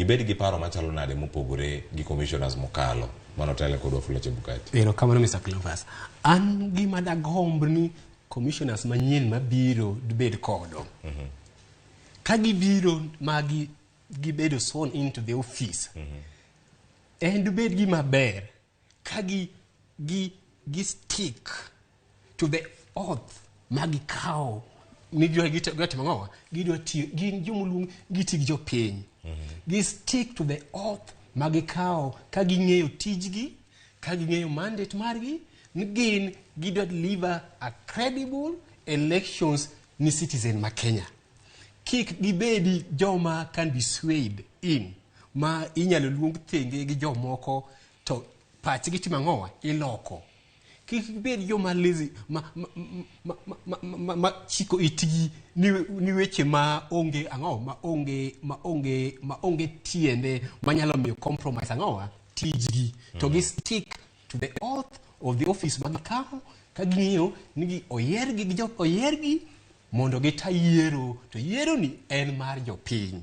gibed gi paro machalo nade mopogore gi commissioners mokalo mano tele kod Wafula Chebukati. Kamano Mr. Clovers. An gima dagomb ni commissioners manyien mabiro dibed kodo. Ka gibiro gibedo sworn into the office. And dibed gima ber ka gi stick to the oath magikaw ni gitimo gin jomulung gitii jopiny. Gi stick to the oath magikaw ka ging'eyo tijgi, ka ging'eyo mandate margi, ni gin gidwa deliver a credible elections ni citizen ma Kenya. Kik gibedi joma can be swayed in ma inyalo luong thenge gi jomoko to pachgi timang'owa iloko. Kik gibedi joma lazy ma chiko itigi ni weche ma onge ma onge tiende manyalo miyo compromise tijgi. To gi stick to the oath of the office magikaw ka ging'eyo ni oyergi mondo gita yiero, to yiero ni en mar jopiny.